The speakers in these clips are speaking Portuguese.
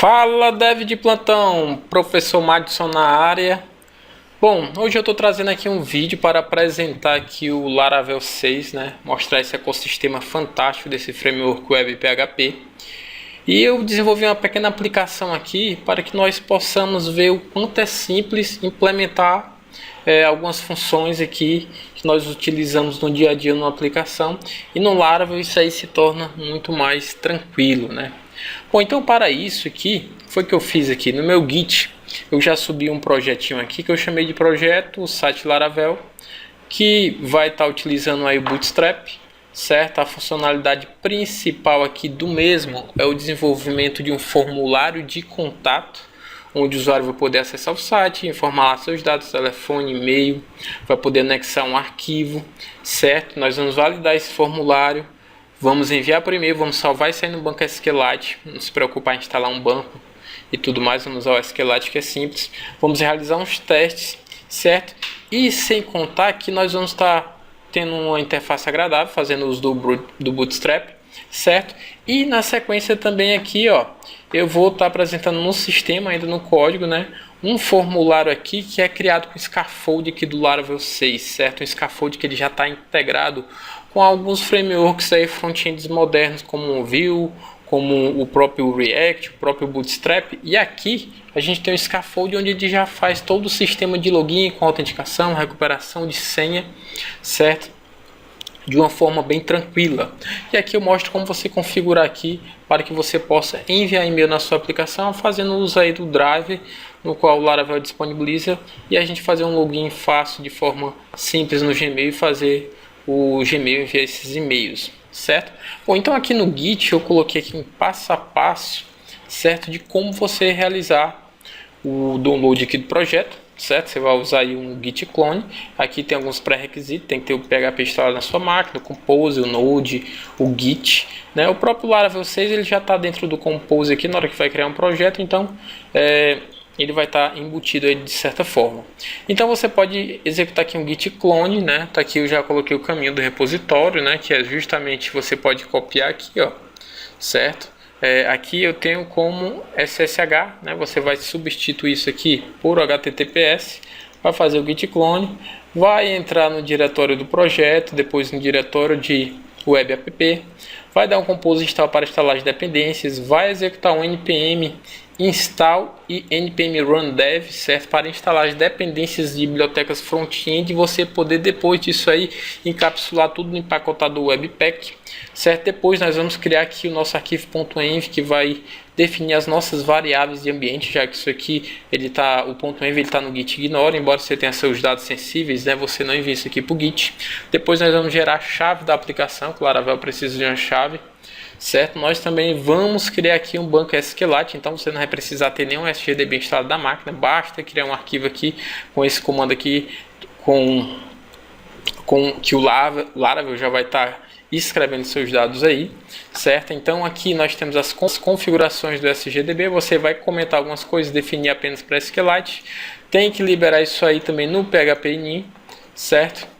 Fala, Dev de plantão, professor Madison na área. Bom, hoje eu estou trazendo aqui um vídeo para apresentar aqui o Laravel 6, né? Mostrar esse ecossistema fantástico desse framework web PHP. E eu desenvolvi uma pequena aplicação aqui para que nós possamos ver o quanto é simples implementar algumas funções aqui que nós utilizamos no dia a dia numa aplicação. E no Laravel isso aí se torna muito mais tranquilo, né? Bom, então para isso aqui, foi que eu fiz aqui no meu Git. Eu já subi um projetinho aqui que eu chamei de projeto site Laravel, que vai estar utilizando aí o Bootstrap, certo? A funcionalidade principal aqui do mesmo é o desenvolvimento de um formulário de contato, onde o usuário vai poder acessar o site, informar lá seus dados, telefone, e-mail, vai poder anexar um arquivo, certo? Nós vamos validar esse formulário, vamos enviar por e-mail, vamos salvar isso aí no banco SQLite, não se preocupar em instalar um banco e tudo mais, vamos usar o SQLite que é simples, vamos realizar uns testes, certo? E sem contar que nós vamos estar tendo uma interface agradável, fazendo uso do Bootstrap, certo? E na sequência também aqui, ó, eu vou estar apresentando no sistema, ainda no código, né, um formulário aqui que é criado com o scaffold aqui do Laravel 6, certo? Um scaffold que ele já está integrado com alguns frameworks aí front-ends modernos como o Vue, como o próprio React, o próprio Bootstrap. E aqui a gente tem um scaffold onde ele já faz todo o sistema de login com autenticação, recuperação de senha, certo? De uma forma bem tranquila. E aqui eu mostro como você configurar aqui para que você possa enviar e-mail na sua aplicação, fazendo uso aí do driver no qual o Laravel disponibiliza, e a gente fazer um login fácil de forma simples no Gmail e fazer o Gmail enviar esses e-mails, certo? Bom, então aqui no Git eu coloquei aqui um passo a passo, certo, de como você realizar o download aqui do projeto, certo? Você vai usar aí um git clone. Aqui tem alguns pré-requisitos, tem que ter o PHP instalado na sua máquina, o Compose, o Node, o Git, né? O próprio Laravel 6 ele já está dentro do Compose aqui na hora que vai criar um projeto, então ele vai estar embutido aí de certa forma. Então você pode executar aqui um git clone, né? Tá aqui, eu já coloquei o caminho do repositório, né? Que é justamente, você pode copiar aqui, ó, certo? Aqui eu tenho como SSH, né? Você vai substituir isso aqui por HTTPS, vai fazer o git clone, vai entrar no diretório do projeto, depois no diretório de web app, vai dar um compose install para instalar as dependências, vai executar um npm install e npm run dev, certo, para instalar as dependências de bibliotecas front-end e você poder depois disso aí encapsular tudo no empacotador webpack, certo? Depois nós vamos criar aqui o nosso arquivo .env que vai definir as nossas variáveis de ambiente, já que isso aqui o .env ele está no git ignore, embora você tenha seus dados sensíveis, né, você não envia isso aqui para o git. Depois nós vamos gerar a chave da aplicação, que o Laravel precisa de uma chave, certo? Nós também vamos criar aqui um banco SQLite, então você não vai precisar ter nenhum SGDB instalado na máquina, basta criar um arquivo aqui com esse comando aqui, que o Laravel já vai estar escrevendo seus dados aí, certo? Então aqui nós temos as configurações do SGDB, você vai comentar algumas coisas, definir apenas para SQLite, tem que liberar isso aí também no PHP-INI, certo?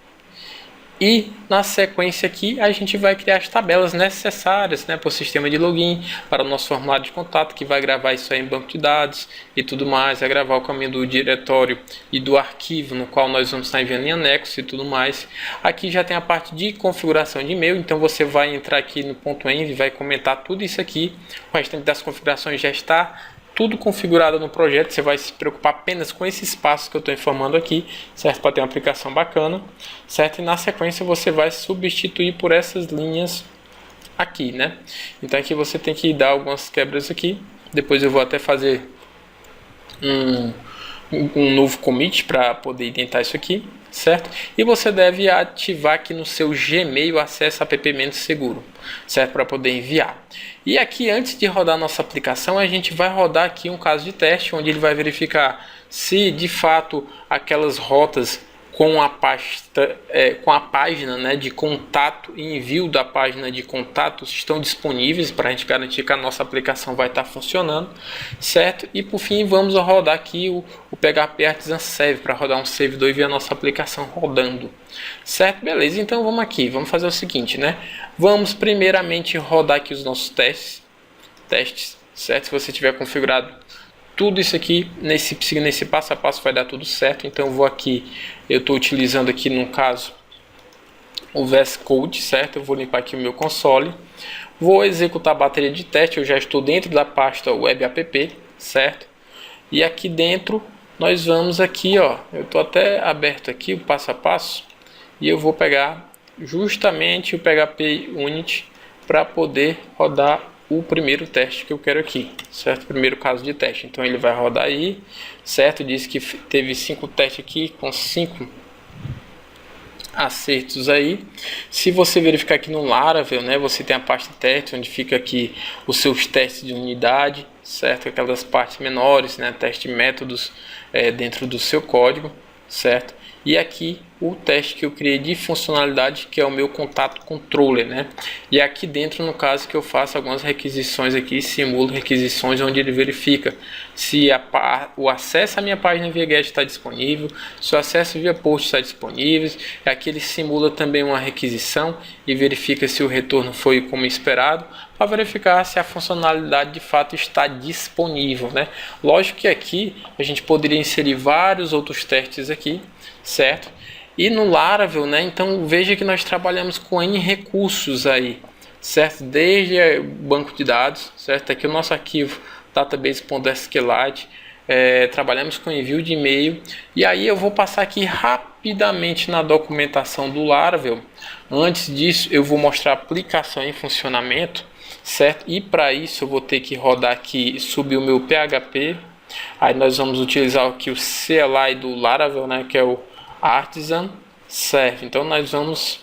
E na sequência aqui a gente vai criar as tabelas necessárias, né, para o sistema de login, para o nosso formulário de contato, que vai gravar isso aí em banco de dados e tudo mais, vai gravar o caminho do diretório e do arquivo no qual nós vamos estar enviando em anexo e tudo mais. Aqui já tem a parte de configuração de e-mail, então você vai entrar aqui no .env, vai comentar tudo isso aqui, o restante das configurações já está tudo configurado no projeto, você vai se preocupar apenas com esse espaço que eu estou informando aqui, certo? Para ter uma aplicação bacana, certo? E na sequência você vai substituir por essas linhas aqui, né? Então aqui você tem que dar algumas quebras aqui, depois eu vou até fazer um novo commit para poder identar isso aqui, certo? E você deve ativar aqui no seu Gmail o acesso app-seguro, certo? Para poder enviar. E aqui, antes de rodar nossa aplicação, a gente vai rodar aqui um caso de teste, onde ele vai verificar se de fato aquelas rotas com a página, né, de contato e envio da página de contatos estão disponíveis, para a gente garantir que a nossa aplicação vai estar funcionando, certo? E por fim vamos rodar aqui o PHP Artisan Save, para rodar um servidor e ver a nossa aplicação rodando, certo? Beleza, então vamos aqui, vamos fazer o seguinte, né? Vamos primeiramente rodar aqui os nossos testes, certo? Se você tiver configurado tudo isso aqui, nesse passo a passo vai dar tudo certo. Então eu vou aqui, eu estou utilizando aqui no caso o VS Code, certo? Eu vou limpar aqui o meu console, vou executar a bateria de teste, eu já estou dentro da pasta web app, certo? E aqui dentro nós vamos aqui, ó, eu estou até aberto aqui o passo a passo, e eu vou pegar justamente o PHP Unit para poder rodar o primeiro teste que eu quero aqui, certo? Primeiro caso de teste. Então ele vai rodar aí, certo? Diz que teve 5 testes aqui com 5 acertos aí. Se você verificar aqui no Laravel, né, você tem a parte de teste onde fica aqui os seus testes de unidade, certo? Aquelas partes menores, né, teste de métodos dentro do seu código, certo? E aqui o teste que eu criei de funcionalidade, que é o meu contato controller, né? E aqui dentro, no caso, que eu faço algumas requisições aqui, simulo requisições onde ele verifica se o acesso à minha página via GET está disponível, se o acesso via POST está disponível. Aqui ele simula também uma requisição e verifica se o retorno foi como esperado, para verificar se a funcionalidade de fato está disponível, né? Lógico que aqui a gente poderia inserir vários outros testes aqui, certo? E no Laravel, né? Então veja que nós trabalhamos com N recursos aí, certo? Desde o banco de dados, certo? Aqui o nosso arquivo database.sqlite, trabalhamos com envio de e-mail. E aí eu vou passar aqui rapidamente na documentação do Laravel. Antes disso eu vou mostrar a aplicação em funcionamento, certo? E para isso eu vou ter que rodar aqui, subir o meu PHP. Aí nós vamos utilizar aqui o CLI do Laravel, né, que é o Artisan Serve. Então nós vamos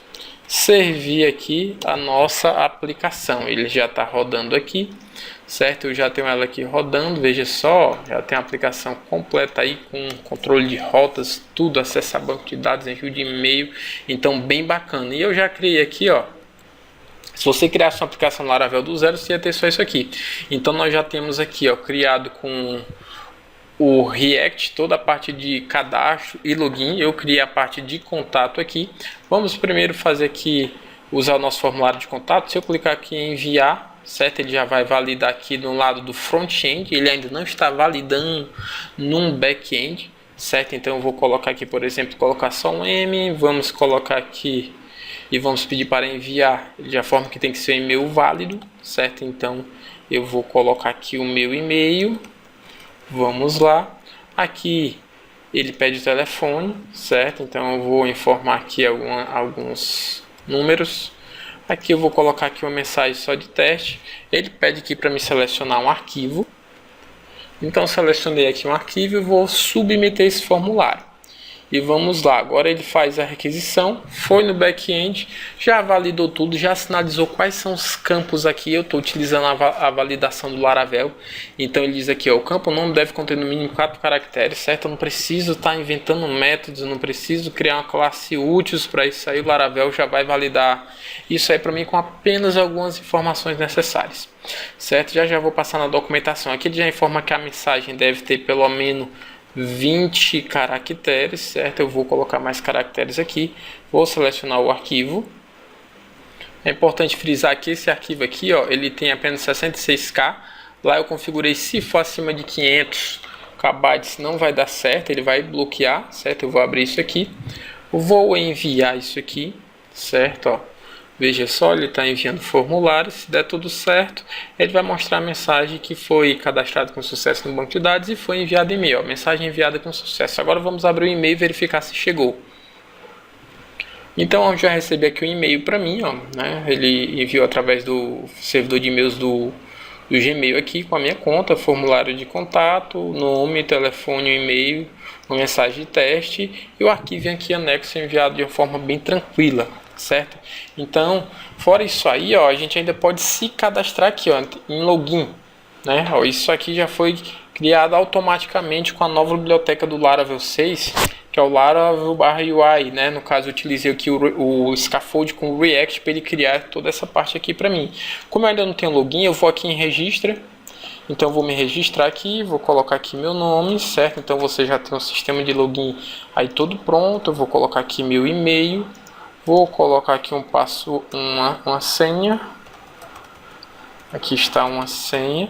servir aqui a nossa aplicação. Ele já está rodando aqui, certo? Eu já tenho ela aqui rodando, veja só, já tem a aplicação completa aí com controle de rotas, tudo, acesso a banco de dados, envio de e-mail, então bem bacana. E eu já criei aqui, ó, se você criasse uma aplicação Laravel do zero, você ia ter só isso aqui. Então nós já temos aqui, ó, criado com o React, toda a parte de cadastro e login. Eu criei a parte de contato aqui. Vamos primeiro fazer aqui, usar o nosso formulário de contato. Se eu clicar aqui em enviar, certo? Ele já vai validar aqui no lado do front-end. Ele ainda não está validando num back-end, certo? Então eu vou colocar aqui, por exemplo, colocar só um M. Vamos colocar aqui e vamos pedir para enviar de a forma que tem que ser um e-mail válido, certo? Então eu vou colocar aqui o meu e-mail. Vamos lá, aqui ele pede o telefone, certo? Então eu vou informar aqui alguns números. Aqui eu vou colocar aqui uma mensagem só de teste. Ele pede aqui para me selecionar um arquivo. Então selecionei aqui um arquivo e vou submeter esse formulário. E vamos lá, agora ele faz a requisição, foi no back-end, já validou tudo, já sinalizou quais são os campos aqui. Eu estou utilizando a validação do Laravel. Então ele diz aqui, ó, o campo nome deve conter no mínimo 4 caracteres, certo? Eu não preciso estar inventando métodos, eu não preciso criar uma classe útil para isso aí. O Laravel já vai validar isso aí para mim com apenas algumas informações necessárias, certo? Já vou passar na documentação. Aqui ele já informa que a mensagem deve ter pelo menos 20 caracteres, certo? Eu vou colocar mais caracteres aqui, vou selecionar o arquivo. É importante frisar que esse arquivo aqui, ó, ele tem apenas 66K. Lá eu configurei, se for acima de 500 KB não vai dar certo, ele vai bloquear, certo? Eu vou abrir isso aqui, vou enviar isso aqui, certo? Ó, veja só, ele está enviando formulário. Se der tudo certo, ele vai mostrar a mensagem que foi cadastrado com sucesso no banco de dados e foi enviado e-mail. Mensagem enviada com sucesso. Agora vamos abrir o e-mail e verificar se chegou. Então eu já recebi aqui um e-mail para mim, ó, né? Ele enviou através do servidor de e-mails do Gmail aqui com a minha conta, formulário de contato, nome, telefone, e-mail, uma mensagem de teste e o arquivo aqui anexo enviado de uma forma bem tranquila, certo? Então, fora isso aí, ó, a gente ainda pode se cadastrar aqui, ó, em login, né? Ó, isso aqui já foi criado automaticamente com a nova biblioteca do Laravel 6, que é o Laravel/UI, né? No caso, eu utilizei aqui o scaffold com o React para ele criar toda essa parte aqui para mim. Como eu ainda não tenho login, eu vou aqui em registra. Então eu vou me registrar aqui, vou colocar aqui meu nome, certo? Então você já tem um sistema de login aí todo pronto. Eu vou colocar aqui meu e-mail. Vou colocar aqui uma senha. Aqui está uma senha.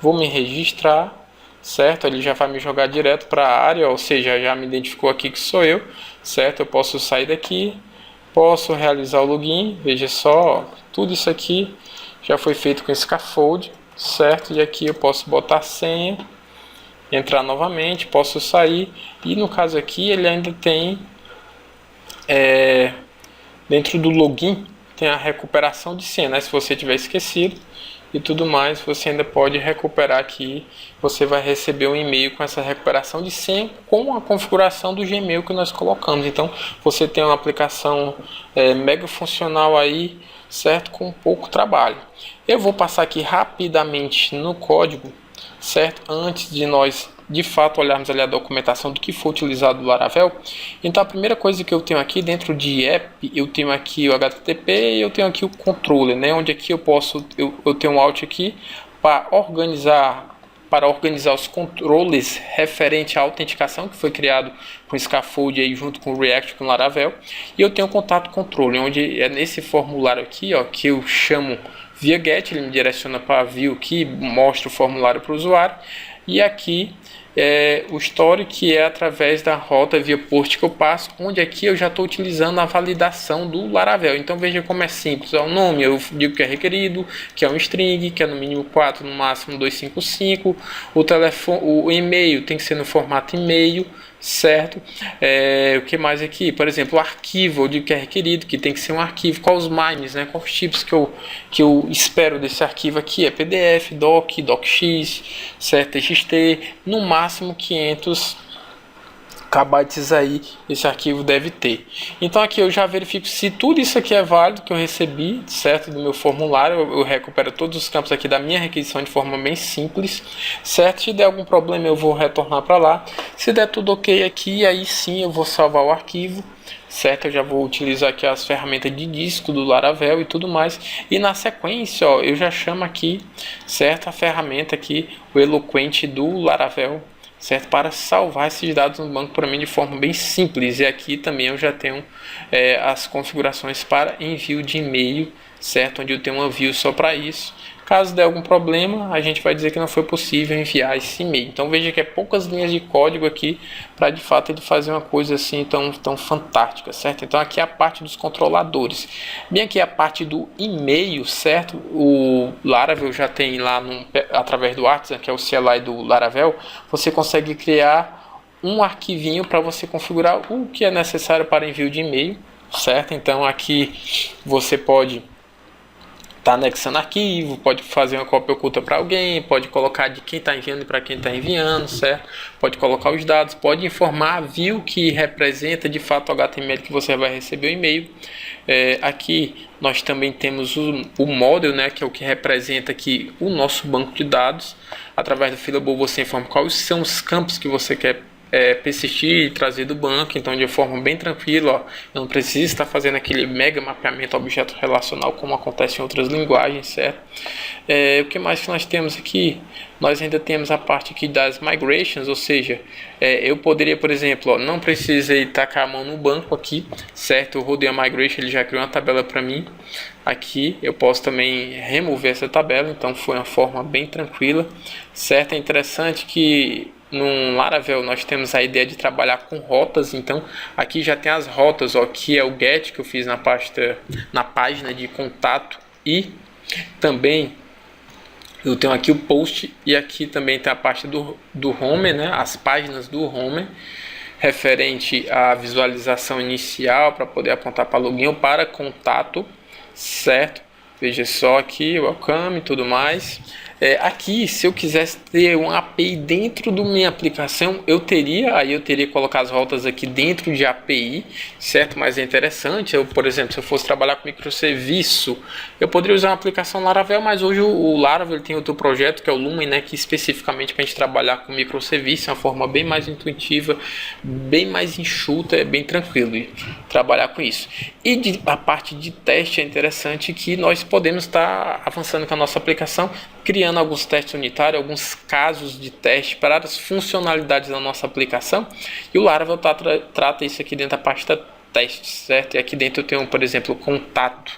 vou me registrar, certo? Ele já vai me jogar direto para a área, ou seja, já me identificou aqui que sou eu, certo? Eu posso sair daqui, posso realizar o login, veja só, tudo isso aqui já foi feito com Scaffold, certo? E aqui eu posso botar a senha, entrar novamente, posso sair, e no caso aqui ele ainda tem, dentro do login, tem a recuperação de senha, né? Se você tiver esquecido e tudo mais, você ainda pode recuperar aqui. Você vai receber um e-mail com essa recuperação de senha com a configuração do Gmail que nós colocamos. Então você tem uma aplicação mega funcional aí, certo? Com pouco trabalho. Eu vou passar aqui rapidamente no código, certo? Antes de nós de fato olharmos ali a documentação do que foi utilizado do Laravel. Então a primeira coisa que eu tenho aqui dentro de app, eu tenho aqui o HTTP e eu tenho aqui o controller, né? Onde aqui eu posso, eu tenho um alt aqui para organizar os controles referente à autenticação, que foi criado com Scaffold aí junto com o React, com o Laravel. E eu tenho o contato controle, onde é nesse formulário aqui, ó, que eu chamo via get, ele me direciona para a view que mostra o formulário para o usuário. E aqui o story, que é através da rota via post que eu passo, onde aqui eu já estou utilizando a validação do Laravel. Então veja como é simples, o nome eu digo que é requerido, que é um string, que é no mínimo 4, no máximo 255, o telefone, o e-mail tem que ser no formato e-mail, certo? O que mais aqui? Por exemplo, o arquivo eu digo que é requerido, que tem que ser um arquivo, quais os mines, né? Quais os tipos que eu espero desse arquivo aqui, é PDF, doc, docx, certo? TXT, no máximo 500 KB aí esse arquivo deve ter. Então aqui eu já verifico se tudo isso aqui é válido que eu recebi, certo, do meu formulário. Eu recupero todos os campos aqui da minha requisição de forma bem simples, certo? Se der algum problema eu vou retornar para lá. Se der tudo ok aqui, aí sim eu vou salvar o arquivo, certo? Eu já vou utilizar aqui as ferramentas de disco do Laravel e tudo mais. E na sequência, ó, eu já chamo aqui, certo, a ferramenta aqui, o Eloquent do Laravel, certo? Para salvar esses dados no banco para mim de forma bem simples. E aqui também eu já tenho as configurações para envio de e-mail, certo? Onde eu tenho uma view só para isso. Caso der algum problema, a gente vai dizer que não foi possível enviar esse e-mail. Então veja que é poucas linhas de código aqui para de fato ele fazer uma coisa assim tão fantástica, certo? Então aqui é a parte dos controladores. Bem aqui é a parte do e-mail, certo? O Laravel já tem lá através do Artisan, que é o CLI do Laravel, você consegue criar um arquivinho para você configurar o que é necessário para envio de e-mail, certo? Então aqui você pode anexando arquivo, pode fazer uma cópia oculta para alguém, pode colocar de quem está enviando e para quem está enviando, certo? Pode colocar os dados, pode informar a view que representa de fato o HTML que você vai receber o e-mail. Aqui nós também temos o model, né, que é o que representa aqui o nosso banco de dados. Através do Fillable você informa quais são os campos que você quer persistir e trazer do banco, então de forma bem tranquila, ó, eu não preciso estar fazendo aquele mega mapeamento objeto relacional como acontece em outras linguagens, certo? O que mais que nós temos aqui? Nós ainda temos a parte aqui das migrations, ou seja, eu poderia, por exemplo, ó, não precisei tacar a mão no banco aqui, certo? Eu rodei a migration, ele já criou uma tabela para mim. Aqui eu posso também remover essa tabela, então foi uma forma bem tranquila, certo? É interessante que no Laravel nós temos a ideia de trabalhar com rotas, então aqui já tem as rotas, ó, que é o get que eu fiz na página de contato, e também eu tenho aqui o post, e aqui também tem a parte do home, né, as páginas do home referente à visualização inicial para poder apontar para login ou para contato, certo? Veja só aqui, welcome e tudo mais. Aqui, se eu quisesse ter uma API dentro da minha aplicação, eu teria que colocar as rotas aqui dentro de API, certo? Mas é interessante, por exemplo, se eu fosse trabalhar com microserviço, eu poderia usar uma aplicação Laravel, mas hoje o Laravel tem outro projeto, que é o Lumen, né, que especificamente para a gente trabalhar com microserviço, é uma forma bem mais intuitiva, bem mais enxuta, é bem tranquilo de trabalhar com isso. E a parte de teste é interessante que nós podemos estar avançando com a nossa aplicação, criando alguns testes unitários, alguns casos de teste para as funcionalidades da nossa aplicação, e o Laravel trata isso aqui dentro da pasta testes, certo? E aqui dentro eu tenho, por exemplo, contato,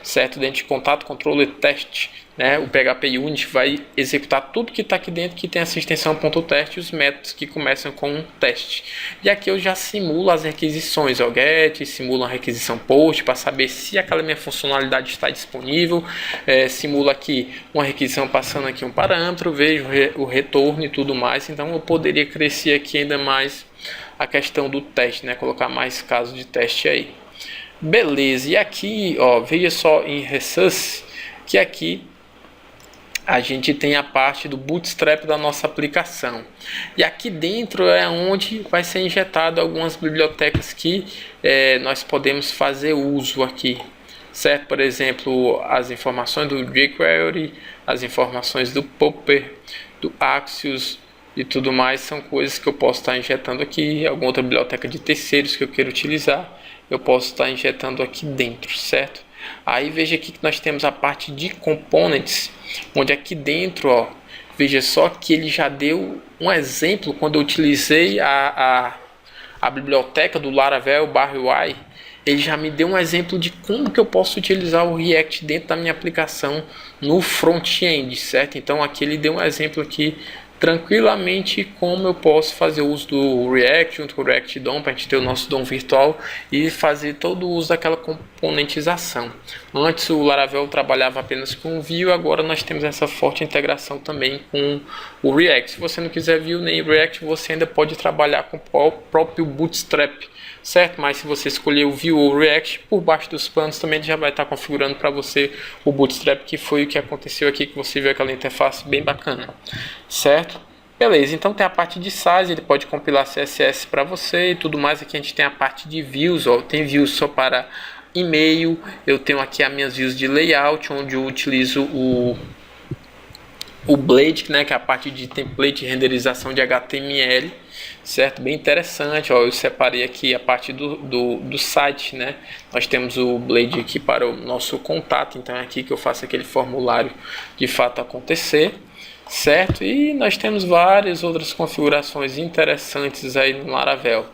certo? Dentro de contato, controller, teste, né? O PHP Unit vai executar tudo que está aqui dentro que tem essa extensão .test e os métodos que começam com um teste. E aqui eu já simulo as requisições, o get, simulo uma requisição post para saber se aquela minha funcionalidade está disponível, simulo aqui uma requisição passando aqui um parâmetro, vejo o retorno e tudo mais. Então eu poderia crescer aqui ainda mais a questão do teste, né? Colocar mais casos de teste aí. Beleza, e aqui, ó, veja só em Resource que aqui a gente tem a parte do bootstrap da nossa aplicação. E aqui dentro é onde vai ser injetado algumas bibliotecas que nós podemos fazer uso aqui, certo? Por exemplo, as informações do jQuery, as informações do Popper, do Axios e tudo mais, são coisas que eu posso estar injetando aqui. Alguma outra biblioteca de terceiros que eu quero utilizar, eu posso estar injetando aqui dentro, certo? Aí veja aqui que nós temos a parte de components, onde aqui dentro, ó, veja só que ele já deu um exemplo quando eu utilizei a biblioteca do Laravel /UI. Ele já me deu um exemplo de como que eu posso utilizar o React dentro da minha aplicação no front-end, certo? Então aqui ele deu um exemplo aqui tranquilamente como eu posso fazer uso do React junto com o React DOM para a gente ter o nosso DOM virtual e fazer todo o uso daquela componentização. Antes o Laravel trabalhava apenas com Vue, agora nós temos essa forte integração também com o React. Se você não quiser Vue nem React, você ainda pode trabalhar com o próprio Bootstrap, certo? Mas se você escolher o Vue ou o React, por baixo dos panos também ele já vai estar configurando para você o Bootstrap, que foi o que aconteceu aqui, que você viu aquela interface bem bacana, certo? Beleza, então tem a parte de size, ele pode compilar CSS para você e tudo mais. Aqui a gente tem a parte de views, ó, tem views só para e-mail, eu tenho aqui as minhas views de layout, onde eu utilizo o Blade, né, que é a parte de template e renderização de HTML, certo? Bem interessante, ó, eu separei aqui a parte do site, né? Nós temos o Blade aqui para o nosso contato, então é aqui que eu faço aquele formulário de fato acontecer, certo? E nós temos várias outras configurações interessantes aí no Laravel,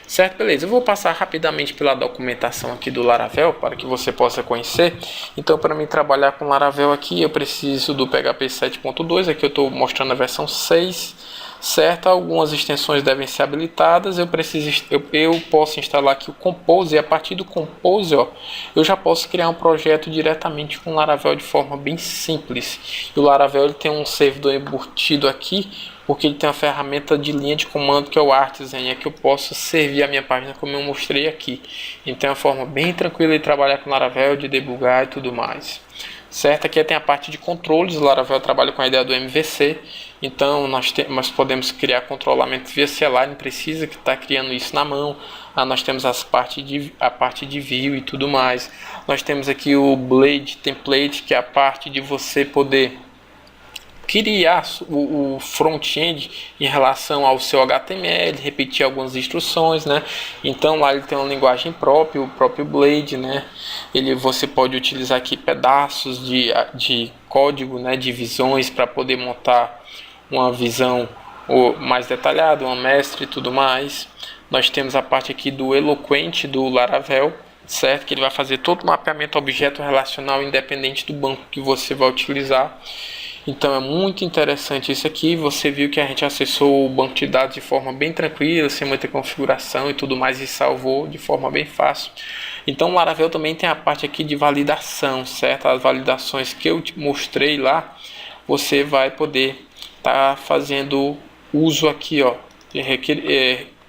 certo? Beleza, eu vou passar rapidamente pela documentação aqui do Laravel para que você possa conhecer. Então, para mim trabalhar com Laravel aqui, eu preciso do PHP 7.2, aqui eu estou mostrando a versão 6, certo? Algumas extensões devem ser habilitadas. Eu posso instalar aqui o Compose, e a partir do Compose, ó, eu já posso criar um projeto diretamente com o Laravel de forma bem simples. E o Laravel ele tem um servidor embutido aqui, porque ele tem uma ferramenta de linha de comando que é o Artisan, e é que eu posso servir a minha página como eu mostrei aqui. Então é uma forma bem tranquila de trabalhar com Laravel, de debugar e tudo mais, certo? Aqui tem a parte de controles. O Laravel trabalha com a ideia do MVC, então nós podemos criar controlamento via CLI, não precisa que estar criando isso na mão. Nós temos a parte de view e tudo mais. Nós temos aqui o Blade Template, que é a parte de você poder criar o front-end em relação ao seu HTML, repetir algumas instruções, né? Então lá ele tem uma linguagem própria, o próprio Blade, né? Você pode utilizar aqui pedaços de código, né? Divisões para poder montar uma visão mais detalhada, uma mestre e tudo mais. Nós temos a parte aqui do Eloquent do Laravel, certo? Que ele vai fazer todo o mapeamento objeto relacional independente do banco que você vai utilizar. Então é muito interessante isso aqui. Você viu que a gente acessou o banco de dados de forma bem tranquila, sem muita configuração e tudo mais, e salvou de forma bem fácil. Então o Laravel também tem a parte aqui de validação, certo? As validações que eu te mostrei lá, você vai poder estar fazendo uso aqui, ó, de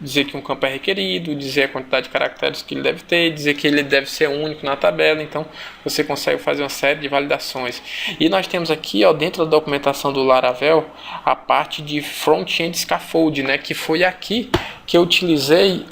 dizer que um campo é requerido, dizer a quantidade de caracteres que ele deve ter, dizer que ele deve ser único na tabela. Então você consegue fazer uma série de validações. E nós temos aqui, ó, dentro da documentação do Laravel, a parte de front-end scaffold, né, que foi aqui que eu utilizei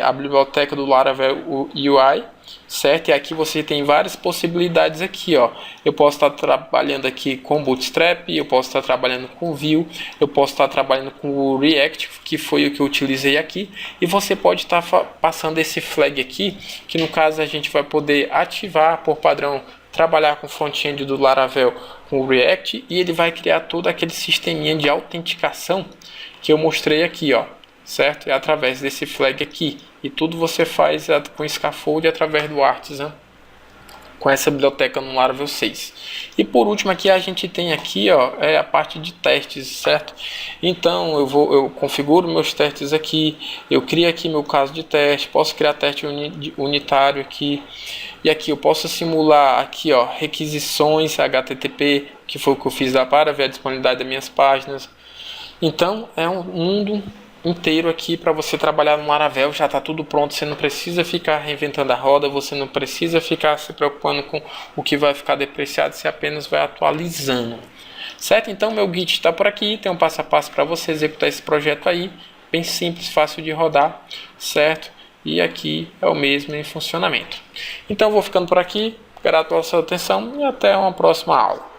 a biblioteca do Laravel UI, certo? E aqui você tem várias possibilidades aqui, ó. Eu posso estar trabalhando aqui com Bootstrap, eu posso estar trabalhando com Vue, eu posso estar trabalhando com o React, que foi o que eu utilizei aqui, e você pode estar passando esse flag aqui, que no caso a gente vai poder ativar por padrão, trabalhar com o front-end do Laravel com o React, e ele vai criar todo aquele sisteminha de autenticação que eu mostrei aqui, ó, certo? É através desse flag aqui. E tudo você faz com scaffold através do Artisan com essa biblioteca no Laravel 6. E por último aqui a gente tem aqui, ó, a parte de testes, certo? Então eu configuro meus testes aqui, eu crio aqui meu caso de teste, posso criar teste unitário aqui, e aqui eu posso simular aqui, ó, requisições HTTP, que foi o que eu fiz lá para ver a disponibilidade das minhas páginas. Então é um mundo inteiro aqui para você trabalhar no Laravel, já está tudo pronto, você não precisa ficar reinventando a roda, você não precisa ficar se preocupando com o que vai ficar depreciado, você apenas vai atualizando, certo? Então meu Git está por aqui, tem um passo a passo para você executar esse projeto aí, bem simples, fácil de rodar, certo? E aqui é o mesmo em funcionamento. Então vou ficando por aqui, grato pela sua atenção e até uma próxima aula.